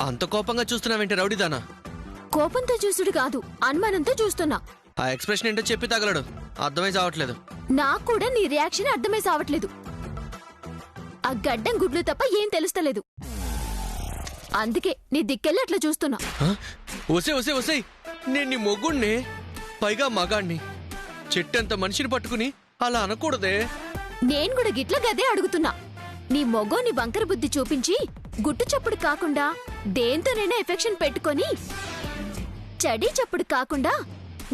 అంత కోపంగా చూస్తున్నావేంటి రౌడీదానా? కోపంతో చూసుడు కాదు, అనుమానంతో చూస్తున్నా. ఆ ఎక్స్ప్రెషన్ ఏంటో చెప్పి తగలడు, అర్థమై చావట్లేదు. నాకు కూడా నీ రియాక్షన్ అర్థమై సావట్లేదు. ఆ గడ్డం గుడ్లు తప్ప ఏం తెలుస్తలేదు. అందుకే నీ దిక్కెళ్ళి అట్లా చూస్తున్నా. ఒసే ఒసే ఒసే, నేను నీ మొగ్గుణ్ణి, పైగా మగాణ్ణి. చెట్టంత మనిషిని పట్టుకుని అలా అనకూడదే. నేను కూడా గిట్ల గదే అడుగుతున్నా. నీ మొగోని బంకర బుద్ధి చూపించి గుట్టు చప్పుడు కాకుండా దేంతోనైనా ఎఫెక్షన్ పెట్టుకొని చడీ చప్పుడు కాకుండా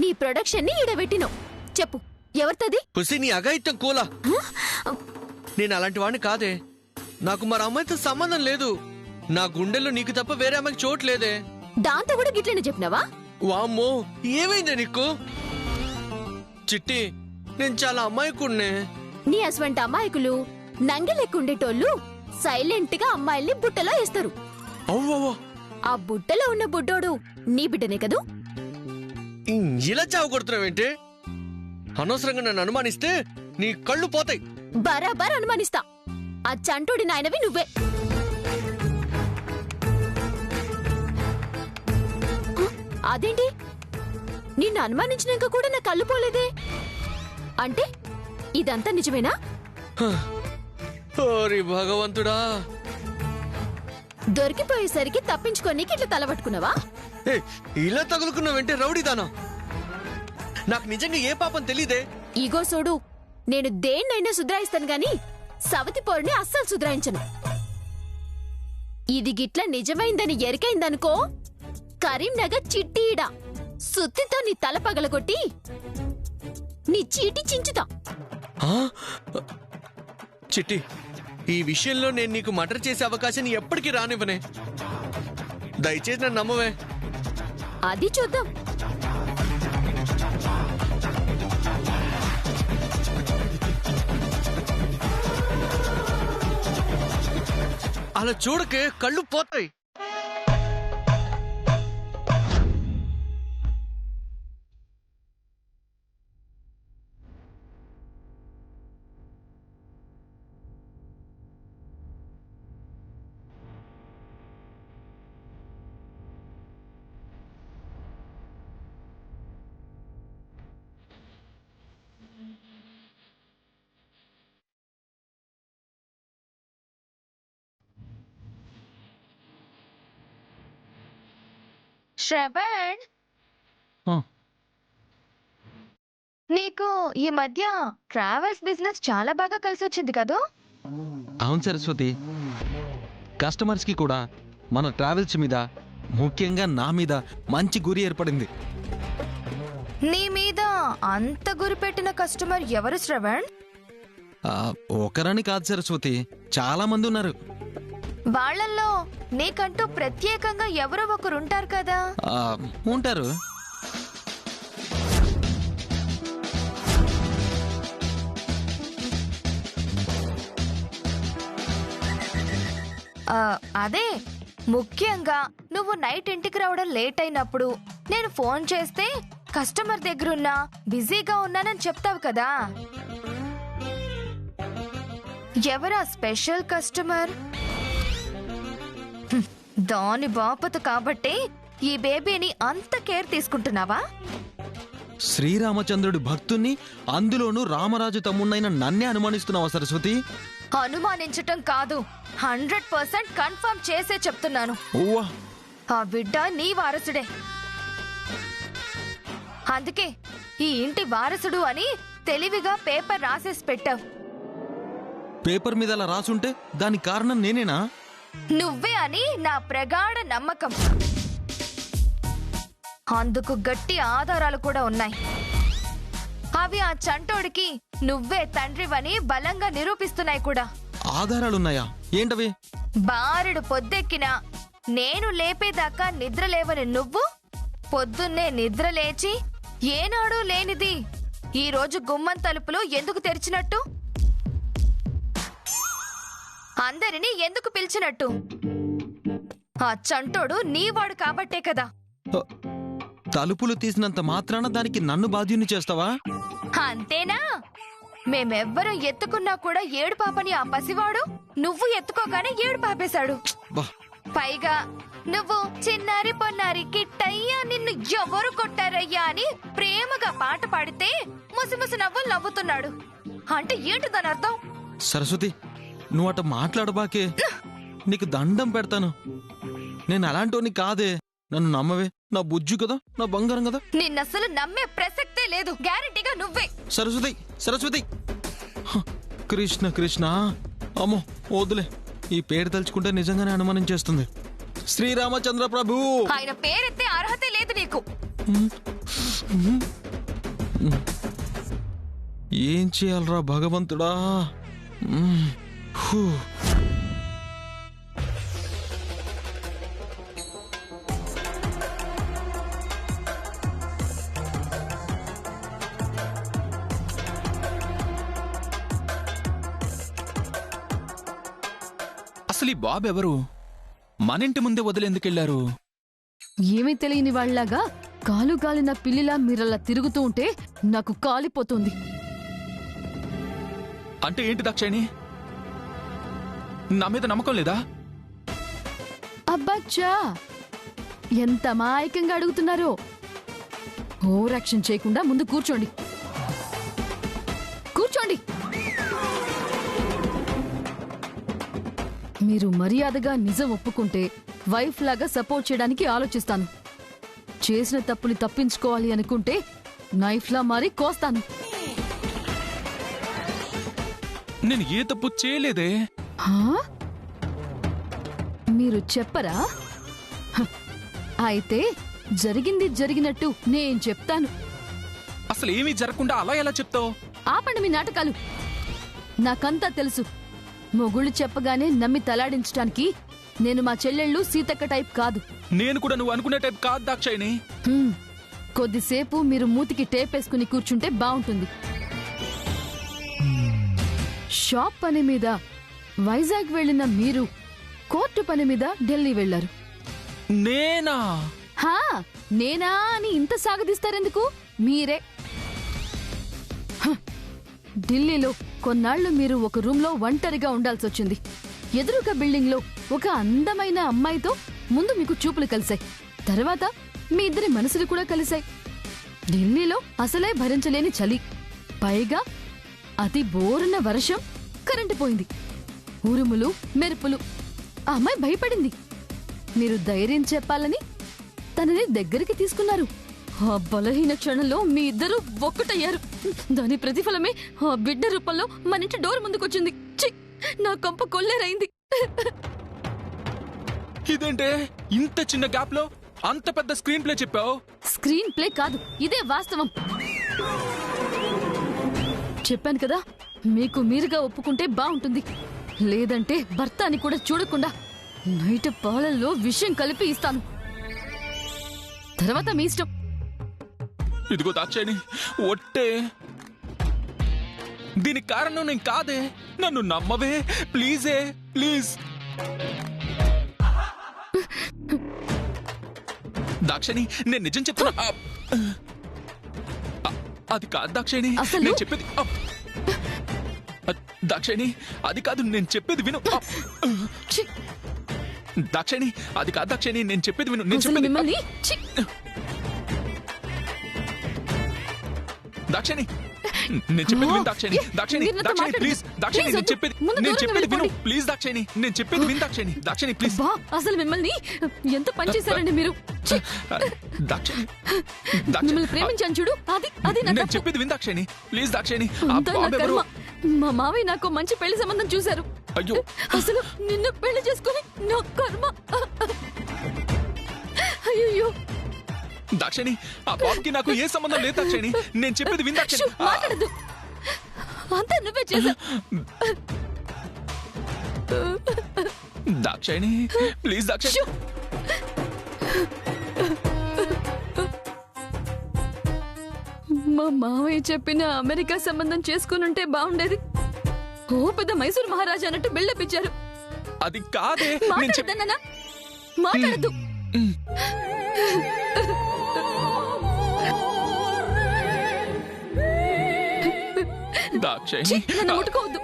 నీ ప్రొడక్షన్ ని ఈడబెట్టినావు. చెప్పు, ఎవరితది? పుసి, నీ అఘాయిత్యం కూలా. నేను అలాంటి వాడిని కాదే. నాకు మరి అమ్మాయితో సంబంధం లేదు. నా గుండెల్లో నీకు తప్ప వేరే అమ్మాయికి చోటు లేదే. దాంతో కూడా గిట్లనే చెప్పినావా? వామ్మో, ఏమైందే నీకు? చిట్టి, నేను చాలా అమాయకుడినే. నీ అస్వంటి అమాయకులు నంగలెక్కుండేటోళ్ళు సైలెంట్ గా అమ్మాయిల్ని బుట్టలో వేస్తారు. అవ్వవ్వ, ఆ బుట్టలో ఉన్న బుడ్డోడు నీ బిడ్డనే కదూ? ఇలా చావు కొడుతున్నావేంటి? అనవసరంగా నన్ను అనుమానిస్తే నీ కళ్ళు పోతాయి. బరాబర్ అనుమానిస్తా. ఆ చంటోడి నాయనవి నువ్వే. అదేంటి, నిన్ను అనుమానించినాక కూడా నా కళ్ళు పోలేదే? అంటే ఇదంతా నిజమేనా? ఓరి భగవంతుడా, దొరికిపోయేసరికి తప్పించుకోనీకి ఇట్లా తలబట్టుకున్నావా? ఇలా తగులుకున్నావంటే రౌడీదానా? నాకు నిజంగా ఏ పాపం తెలీదే. ఈగో సోడు, నేను దేన్నైనా సుధరాయిస్తాను గాని సవతి పోరుని అస్సలు సుధరాయించను. ఇది గిట్ల నిజమైందని ఎరికైందనుకో, కరీంనగర్ చిట్టీడా సుత్తితో నీ తల పగలగొట్టి నీ చీటి చించుతా. చిట్టి, ఈ విషయంలో నేను నీకు మర్డర్ చేసే అవకాశాన్ని ఎప్పటికీ రానివ్వనే. దయచేసి నన్ను నమ్మవే. అది చూద్దాం. అలా చూడకే, కళ్ళు పోతాయి. శ్రవణ్, నీకు ఈ మధ్య ట్రావెల్స్ బిజినెస్ చాలా బాగా కలిసి వచ్చింది కదా? అవును సరస్వతి, కస్టమర్స్ కి కూడా మన ట్రావెల్స్ మీద, ముఖ్యంగా నా మీద మంచి గురి ఏర్పడింది. నీ మీద అంత గురి పెట్టిన కస్టమర్ ఎవరు శ్రవణ్? ఒకరని కాదు సరస్వతి, చాలా మంది ఉన్నారు. వాళ్ళల్లో నీకంటూ ప్రత్యేకంగా ఎవరో ఒకరు ఉంటారు కదా? ఉంటారు. అదే, ముఖ్యంగా నువ్వు నైట్ ఇంటికి రావడం లేట్ అయినప్పుడు నేను ఫోన్ చేస్తే కస్టమర్ దగ్గరున్నా బిజీగా ఉన్నానని చెప్తావు కదా. ఎవరా స్పెషల్ కస్టమర్? దాని బాపత కాబట్టి ఈ బేబీని అంత కేర్ తీసుకుంటున్నావా? శ్రీరామచంద్రుడి భక్తుణ్ణి, అందులోనూ రామరాజు తమ్ముణ్ణైన నన్నే అనుమానిస్తున్నావా సరస్వతి? అనుమానించటం కాదు, 100% కన్ఫర్మ్ చేసే చెప్తున్నాను. ఓవా, ఆ బిడ్డ నీ వారసుడే. అందుకే ఈ ఇంటి వారసుడు అని తెలివిగా పేపర్ రాసేసి పెట్టావు. పేపర్ మీద అలా రాసుంటే దానికి కారణం నేనేనా? నువ్వే అని నా ప్రగాఢ నమ్మకం. అందుకు గట్టి ఆధారాలు కూడా ఉన్నాయి. అవి ఆ చంటోడికి నువ్వే తండ్రివని బలంగా నిరూపిస్తున్నాయి కూడా. ఆధారాలున్నాయా? ఏంటవి? బారెడు పొద్దెక్కినా నేను లేపేదాకా నిద్ర లేవని నువ్వు పొద్దున్నే నిద్ర లేచి ఏనాడూ లేనిది ఈ రోజు గుమ్మం తలుపులు ఎందుకు తెరిచినట్టు, అందరినీ ఎందుకు పిలిచినట్టు? ఆ చంటోడు నీవాడు కాబట్టే కదా. తలుపులు తీసినంత మాత్రాన దానికి నన్ను బాధ్యుని చేస్తావా? అంతేనా? మేమెవ్వరం ఎత్తుకున్నా కూడా ఏడు పాపని ఆ పసివాడు నువ్వు ఎత్తుకోగానే ఏడు పాపేశాడు. పైగా నువ్వు చిన్నారి పొన్నారి కిట్టయ్యా నిన్ను ఎవరు కొట్టారయ్యా అని ప్రేమగా పాట పాడితే ముసిముసి నవ్వులు నవ్వుతున్నాడు. అంటే ఏంటి దాని అర్థం? సరస్వతి, నువ్వు అట మాట్లాడబాకే. నీకు దండం పెడతాను. నేను అలాంటోని కాదే. నన్ను నమ్మవే. నా బుజ్జు కదా, నా బంగారం కదా. నిన్నసలు నమ్మే ప్రసక్తే లేదు. గ్యారెంటీగా నువ్వే. సరస్వతి, సరస్వతి. హ, కృష్ణ కృష్ణ. అమ్మో వద్దులే. ఈ పేరు తలుచుకుంటే నిజంగానే అనుమానం చేస్తుంది. శ్రీరామచంద్ర ప్రభు. ఆయన పేరెత్తే అర్హతే లేదు నీకు. ఏం చేయాలరా భగవంతుడా? హూ. అసలు ఈ బాబు ఎవరు? మన ఇంటి ముందే వదిలేందుకెళ్లారు? ఏమీ తెలియని వాళ్ళలాగా కాలు గాలిన పిల్లిలా మీరలా తిరుగుతూ ఉంటే నాకు కాలిపోతుంది. అంటే ఏంటి దాక్షాయణి? నా మీద నమ్మకం లేదా? అబ్బచ్చా, ఎంత అమాయకంగా అడుగుతున్నారో. ఓవర్ యాక్షన్ చేయకుండా ముందు కూర్చోండి. కూర్చోండి. మీరు మర్యాదగా నిజం ఒప్పుకుంటే వైఫ్ లాగా సపోర్ట్ చేయడానికి ఆలోచిస్తాను. చేసిన తప్పుని తప్పించుకోవాలి అనుకుంటే నైఫ్లా మారి కోస్తాను. నేను ఏ తప్పు చేయలేదే. హా? మీరు చెప్పరా? హ, అయితే జరిగింది జరిగినట్టు నేను చెప్తాను. అసలు ఏమీ జరగకుండా అలా ఎలా చెప్తావు? ఆపండి మీ నాటకాలు. నాకంతా తెలుసు. మొగుళ్ళు చెప్పగానే నమ్మి తలాడించడానికి నేను మా చెల్లెళ్ళు సీతక్క టైప్ కాదు. నేను కూడా నువ్వు అనుకునే టైప్ కాదు దాక్షాయణి. కొద్దిసేపు మీరు మూతికి టేపేసుకుని కూర్చుంటే బాగుంటుంది. షాప్ పని మీద వైజాగ్ వెళ్లిన మీరు కోర్టు పని మీద ఢిల్లీ వెళ్లారు. నేనా? హా, నేనా అని ఇంత సాగదీస్తారెందుకు? మీరే. హ, ఢిల్లీలో కొన్నాళ్లు మీరు ఒక రూమ్లో ఒంటరిగా ఉండాల్సొచ్చింది. ఎదురుగా బిల్డింగ్లో ఒక అందమైన అమ్మాయితో ముందు మీకు చూపులు కలిశాయి. తర్వాత మీ ఇద్దరి మనసులు కూడా కలిశాయి. ఢిల్లీలో అసలే భరించలేని చలి, పైగా అతి బోరున వర్షం, కరెంటు పోయింది, ఉరుములు మెరుపులు. ఆ అమ్మాయి భయపడింది. మీరు ధైర్యం చెప్పాలని తనని దగ్గరికి తీసుకున్నారు. ఆ బలహీన క్షణంలో మీ ఇద్దరు ఒక్కటయ్యారు. దాని ప్రతిఫలమే ఆ బిడ్డ రూపంలో మన ఇంటి డోర్ ముందుకొచ్చింది. ఛీ, నా కంప కొల్లేరైంది. ఇదేంటే ఇంత చిన్న గ్యాప్ లో అంత పెద్ద స్క్రీన్ ప్లే చెప్పావు? స్క్రీన్ ప్లే కాదు, ఇదే వాస్తవం. చెప్పాను కదా, మీకు మీరుగా ఒప్పుకుంటే బాగుంటుంది. లేదంటే భర్త అని కూడా చూడకుండా నైట్ పాలల్లో విషయం కలిపి ఇస్తాను. తర్వాత మీ ఇష్టం. ఇదిగో దాక్షాయణి, ఒట్టే. దీనికి కారణం నేను కాదే. నన్ను నమ్మవే ప్లీజే, ప్లీజ్. దాక్షాయణి, నేను నిజం చెప్తున్నా. అది కాదు దాక్షాయణి, అసలు- నేను చెప్పేది. దాక్షాయణి, అది కాదు, నేను చెప్పేది విను. ఛీ, దాక్షాయణి, అది కాదు దాక్షాయణి, నేను చెప్పేది విను. నేను అసలు చెప్పేది. మిమ్మల్ని ఛీ, దాక్షాయణి, నేను చెప్పేది విను. దాక్షాయణి, దాక్షాయణి, మీరు నాతో దాక్షాయణి మాట్లాడదు. ప్లీజ్. దాక్షాయణి, ప్లీజ్ నేను వద్దు. చెప్పేది ముందు నేను దూరంగా చెప్పేది విను వెళ్ళిపోండి. ప్లీజ్. దాక్షాయణి, నేను చెప్పేది విను. దాక్షాయణి, దాక్షాయణి ప్లీజ్. బా, అసలు మిమ్మల్ని ఎంత పని చేశారండి మీరు. ఛీ, దాక్షాయణి, మిమ్మల్ని ప్రేమించాను చూడు, అది అది నా నేను తప్పు. చెప్పేది విను దాక్షాయణి ప్లీజ్. దాక్షాయణి, ఆ అంతా నా బాబు ఎవరు? కర్మ. మా మావయ్య నాకు మంచి పెళ్లి సంబంధం చూశారు. అయ్యో, అసలు నిన్ను పెళ్లి చేసుకుని నా కర్మ. అయ్యో, దాక్షాయణి, ఆ బాబుకి నాకు ఏ సంబంధం లేదు దాక్షాయణి. నేను చెప్పేది విను దాక్షాయణి. మాట్లాడదు. అంతా నువ్వే చేశావు. దాక్షాయణి ప్లీజ్. దాక్షాయణి, మా మావయ్య చెప్పిన అమెరికా సంబంధం చేసుకునుంటే బాగుండేది. ఓ పెద్ద మైసూర్ మహారాజా అన్నట్టు బిల్డప్ ఇచ్చారు. అది కాదే. నేను చెప్ప మాట్లాడదన్నా మాట్లాడద్దు. దాక్షాయణి, నన్ను ముట్టుకోవద్దు.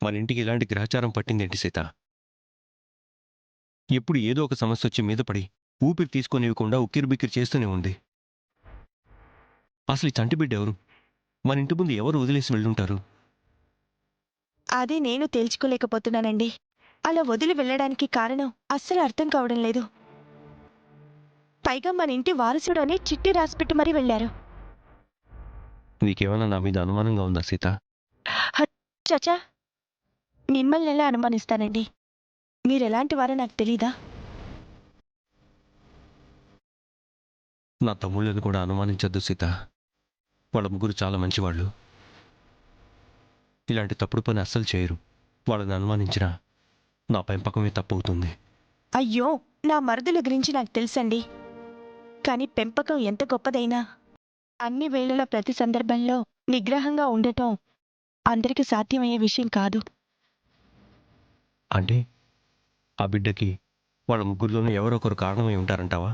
మన ఇంటికి ఇలాంటి గ్రహచారం పట్టిందేంటి సీత? ఎప్పుడు ఏదో ఒక సమస్య వచ్చి మీద పడి ఊపిరి తీసుకొనివ్వకుండా ఉక్కిరిబిక్కిరి చేస్తూనే ఉంది. అసలు ఈ చంటి బిడ్డ ఎవరు? మన ఇంటి ముందు ఎవరు వదిలేసి వెళ్ళుంటారు? అదే నేను తేల్చుకోలేకపోతున్నానండి. అలా వదిలి వెళ్ళడానికి కారణం అస్సలు అర్థం కావడం లేదు. పైగా మన ఇంటి వారసుడు అని చిట్టి రాసిపెట్టి మరీ వెళ్ళారు. నీకేమైనా నా మీద అనుమానంగా ఉందా సీత? చచా, మిమ్మల్ని ఎలా అనుమానిస్తానండి? మీరెలాంటి వారో నాకు తెలీదా? నా తమ్ముళ్ళని కూడా అనుమానించద్దు సీత. వాళ్ళ ముగ్గురు చాలా మంచివాళ్ళు. ఇలాంటి తప్పుడు పని అస్సలు చేయరు. వాళ్ళని అనుమానించినా నా పెంపకమే తప్పవుతుంది. అయ్యో, నా మరుదుల గురించి నాకు తెలుసండి. కానీ పెంపకం ఎంత గొప్పదైనా అన్ని వేళల ప్రతి సందర్భంలో నిగ్రహంగా ఉండటం అందరికీ సాధ్యమయ్యే విషయం కాదు. అంటే ఆ బిడ్డకి వాళ్ళ ముగ్గురులోనే ఎవరొకరు కారణమై ఉంటారంటావా?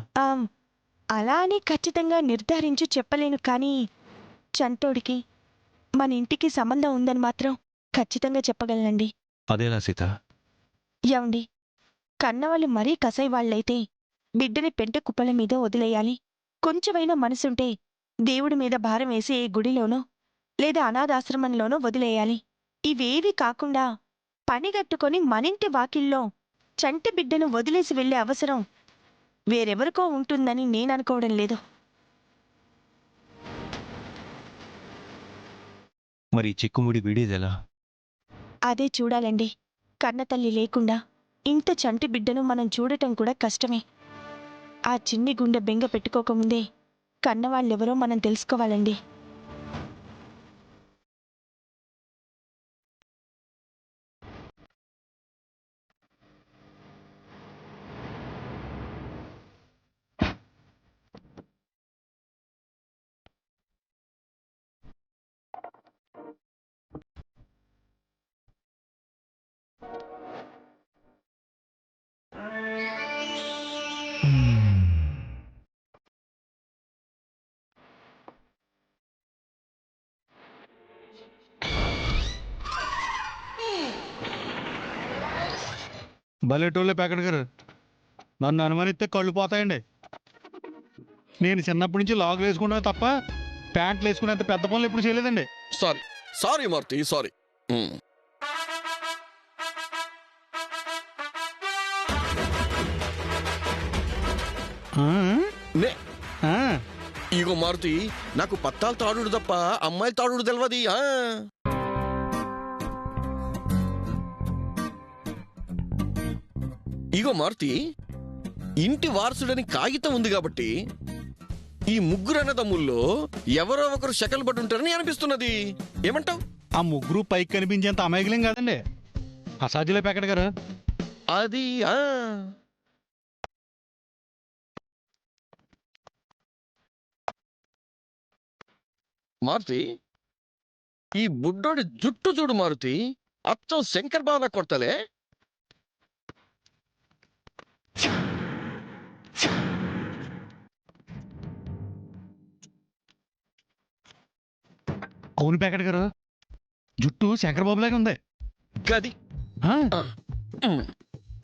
అలా అని ఖచ్చితంగా నిర్ధారించి చెప్పలేను, కానీ చంటోడికి మన ఇంటికి సంబంధం ఉందని మాత్రం ఖచ్చితంగా చెప్పగలనండి. అదేలా సీత? ఏమండి, కన్నవాళ్ళు మరీ కసాయి వాళ్ళైతే బిడ్డని పెంట కుప్పల మీద వదిలేయాలి. కొంచెమైనా మనసుంటే దేవుడి మీద భారం వేసి ఏ గుడిలోనో లేదా అనాథాశ్రమంలోనో వదిలేయాలి. ఇవేవీ కాకుండా పనిగట్టుకొని మనింటి వాకిల్లో చంటి బిడ్డను వదిలేసి వెళ్లే అవసరం వేరెవరికో ఉంటుందని నేననుకోవడం లేదు. మరి చిక్కుముడి వీడేదెలా? అదే చూడాలండి. కన్నతల్లి లేకుండా ఇంత చంటి బిడ్డను మనం చూడటం కూడా కష్టమే. ఆ చిన్ని గుండె బెంగ పెట్టుకోకముందే కన్నవాళ్ళెవరో మనం తెలుసుకోవాలండి. బలెటోళ్ళే ప్యాకెట్ గారు, నన్ను అనుమానిస్తే కళ్ళు పోతాయండి. నేను చిన్నప్పటి నుంచి లాగులు వేసుకున్నా తప్ప ప్యాంట్లు వేసుకునేంత పెద్ద పనులు ఎప్పుడు చేయలేదండి. సారీ మూర్తి, సారీ. ఇగో మారుతి, నాకు పత్తాలు తాడుడు తప్ప అమ్మాయిలు తాడుడు తెలియదు. ఇగో మారుతి, ఇంటి వారసుడని కాగితం ఉంది కాబట్టి ఈ ముగ్గురు అన్నదమ్ముల్లో ఎవరో ఒకరు శకలు పడి ఉంటారని అనిపిస్తున్నది. ఏమంటావు? ఆ ముగ్గురు పైకి కనిపించేంత అమాయకులేం కాదండి. అసాధ్యులే ప్యాకెట్ గారు. అది మారుతి, ఈ బుడ్డోడి జుట్టు చూడు మారుతి, అచ్చం శంకర్ బాబా కొడతలే. అవును ప్యాకెట్ గారు, జుట్టు శంకరబాబు లాగా ఉంది. గది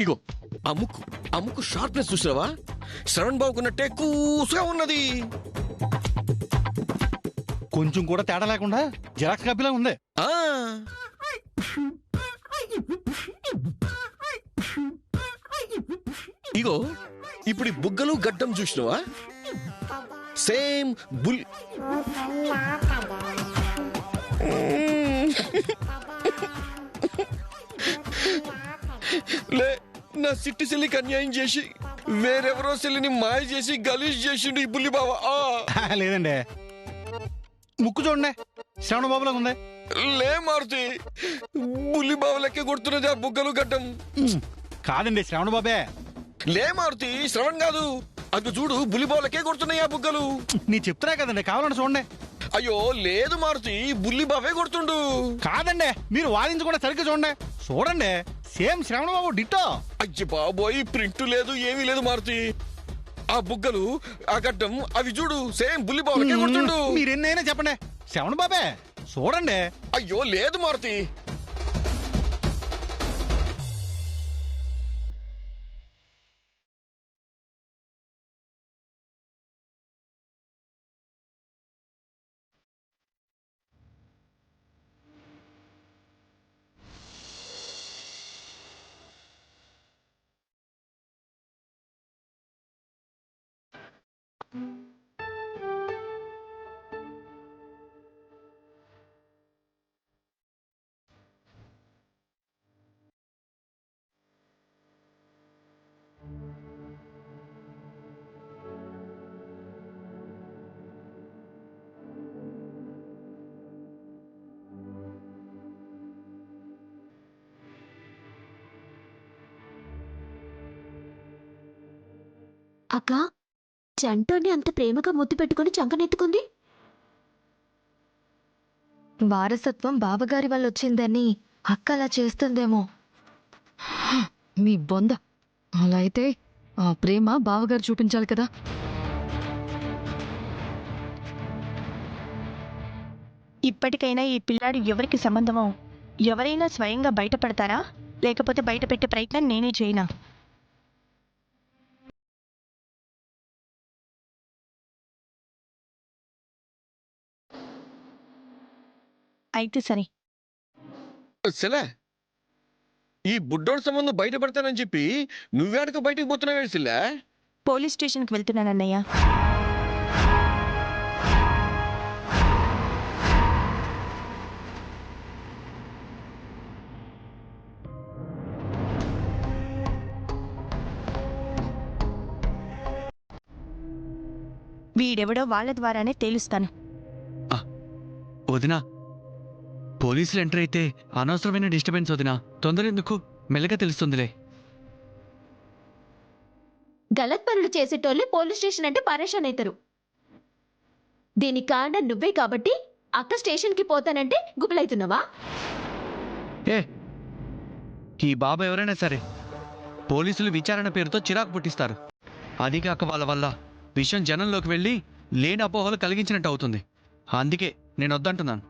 ఇగో అమ్ముకు షార్ప్నెస్ చూసినావా? శ్రవణ్ బాబుకున్నట్టే కూసుగా ఉన్నది. కొంచెం కూడా తేడా లేకుండా జిరాక్స్ కాపీలా ఉంది. ఇగో ఇప్పుడు బుగ్గలు గడ్డం చూసినావా? Same bull. లే, నా సిట్టి చెల్లికి అన్యాయం చేసి వేరెవరో చెల్లిని మాయ చేసి గలీజ్ చేసిండు ఈ బుల్లి బావ. లేదండి, ముక్కు చూడండి శ్రవణ బాబులాగా ఉంది. లే మారుతి, బుల్లి బావ లెక్క కొడుతున్నది ఆ బుగ్గలు గడ్డం. కాదండి, శ్రవణ బాబే. లే మారుతి, శ్రవణ్ కాదు. అది చూడు, బుల్లి బావ లెక్కే కొడుతున్నాయి ఆ బుగ్గలు. నీ చెప్తున్నా కదండి, కావాలంటే చూడండి. అయ్యో లేదు మారుతి, బుల్లి బావే కొడుతుండు. కాదండి, మీరు వాదించకుండా సరిగ్గా చూడండి. చూడండి, సేమ్ శ్రవణ బాబు డిట్టో. అయ్య బాబోయ్, ప్రింట్ లేదు ఏమీ లేదు మారుతి. ఆ బుగ్గలు, ఆ గడ్డం, అవి చూడు, సేమ్ బుల్లి బావలకే కొడుతుండు. మీరెన్నైనా చెప్పండి, శ్రవణ బాబే చూడండి. అయ్యో లేదు మారుతి. అక్క, చంటోని అంత ప్రేమగా ముద్దు పెట్టుకుని చంకనెత్తుకుంది. వారసత్వం బావగారి వల్ల వచ్చిందని అక్క అలా చేస్తుందేమో. మీ బొంద. అలా అయితే ఆ ప్రేమ బావగారు చూపించాలి కదా. ఇప్పటికైనా ఈ పిల్లాడు ఎవరికి సంబంధమో ఎవరైనా స్వయంగా బయటపడతారా, లేకపోతే బయట పెట్టే ప్రయత్నం నేనే చేయనా? అయితే సరే. శిలా, ఈ బుడ్డోడి సంబంధం బయటపడతానని చెప్పి నువ్వేడకు బయటకు పోతున్నావు శిలా? పోలీస్ స్టేషన్కి వెళ్తున్నానన్నయ్య. వీడెవడో వాళ్ళ ద్వారానే తేలుస్తాను. వదినా, పోలీసులు ఎంటర్ అయితే అనవసరమైన డిస్టర్బెన్స్ వదినా. తొందర ఎందుకు, మెల్లగా తెలుస్తుందిలే. గలత్ పనులు చేసేటోళ్ళే పోలీస్ స్టేషన్ అంటే పరేషాన్ అవుతారు. దీనికి కారణం నువ్వే కాబట్టి అక్క స్టేషన్కి పోతానంటే గుబులైతున్నావా? ఏ, ఈ బాబు ఎవరైనా సరే పోలీసులు విచారణ పేరుతో చిరాకు పుట్టిస్తారు. అది కాక వాళ్ళ వల్ల విషయం జనంలోకి వెళ్ళి లేని అపోహలు కలిగించినట్టు అవుతుంది. అందుకే నేను వద్దంటున్నాను.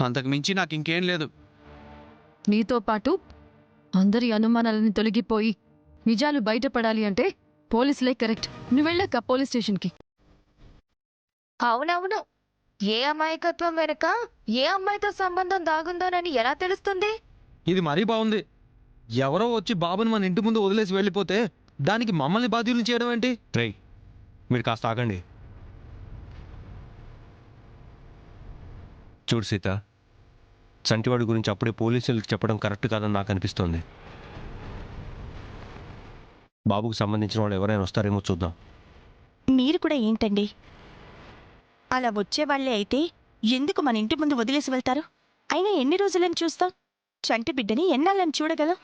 అంతకు మించి నాకు ఇంకేం లేదు. నీతో పాటు అందరి అనుమానాలని తొలగిపోయి నిజాలు బయటపడాలి అంటే పోలీసులే కరెక్ట్. నువ్వు వెళ్ళక్క పోలీస్ స్టేషన్కి. అవునవును, ఏ అమాయకత్వం వెనుక ఏ అమ్మాయితో సంబంధం దాగుందోనని ఎలా తెలుస్తుంది? ఇది మరీ బాగుంది. ఎవరో వచ్చి బాబుని మన ఇంటి ముందు వదిలేసి వెళ్ళిపోతే దానికి మమ్మల్ని బాధ్యులు చేయడం ఏంటి? రేయ్, మీరు కాస్త ఆగండి. చూడు సీత, చంటివాడి గురించి అప్పుడే పోలీసులకు చెప్పడం కరెక్ట్ కాదని నాకు అనిపిస్తోంది. బాబుకు సంబంధించిన వాళ్ళు ఎవరైనా వస్తారేమో చూద్దాం. మీరు కూడా ఏంటండి, అలా వచ్చేవాళ్లే అయితే ఎందుకు మన ఇంటి ముందు వదిలేసి వెళ్తారు? అయినా ఎన్ని రోజులని చూస్తాం? చంటి బిడ్డని ఎన్నాళ్ళని చూడగలం?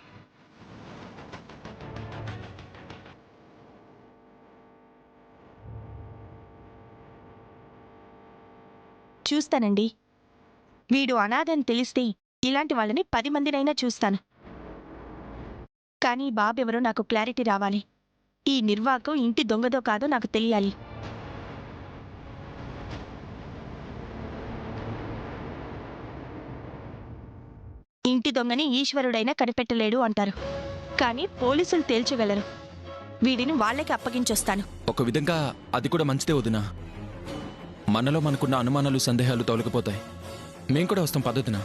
చూస్తానండి. వీడు అనాథని తెలిస్తే ఇలాంటి వాళ్ళని 10 మందినైనా చూస్తాను. కానీ బాబెవరో నాకు క్లారిటీ రావాలి. ఈ నిర్వాకం ఇంటి దొంగదో కాదో నాకు తెలియాలి. ఇంటి దొంగని ఈశ్వరుడైనా కనిపెట్టలేడు అంటారు, కానీ పోలీసులు తేల్చగలరు. వీడిని వాళ్ళకి అప్పగించొస్తాను. ఒక విధంగా అది కూడా మంచిదే వదినా. మనలో మనకున్న అనుమానాలు సందేహాలు తొలగిపోతాయి. మేం కూడా వస్తాం పద్ధతిన.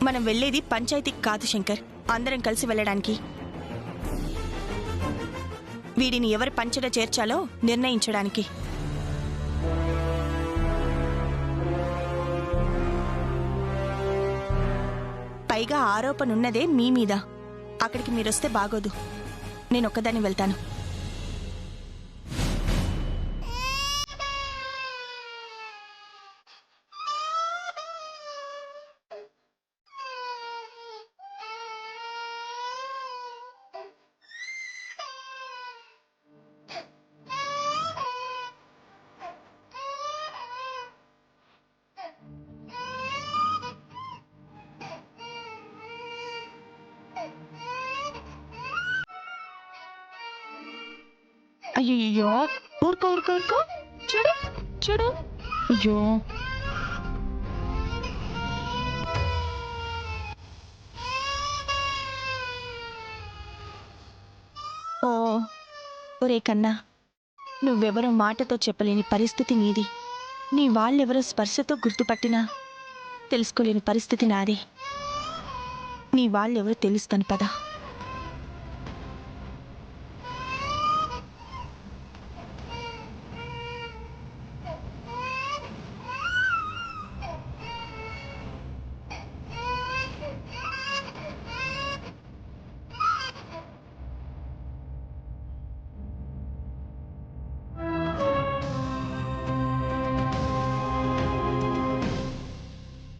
మనం వెళ్ళేది పంచాయతీకి కాదు శంకర్, అందరం కలిసి వెళ్ళడానికి. వీడిని ఎవరి పంచలో చేర్చాలో నిర్ణయించడానికి. పైగా ఆరోపణ ఉన్నదే మీ మీద. అక్కడికి మీరొస్తే బాగోదు. నేనొక్కదాన్ని వెళ్తాను. అయ్యో, ఊరుకో ఊరుకో ఊరుకో. చూడు చూడు. అయ్యో, ఓ ఒరే కన్నా, నువ్వెవరో మాటతో చెప్పలేని పరిస్థితి నీది. నీ వాళ్ళెవరో స్పర్శతో గుర్తుపట్టినా తెలుసుకోలేని పరిస్థితి నాది. నీ వాళ్ళెవరో తెలుస్తాను పదా.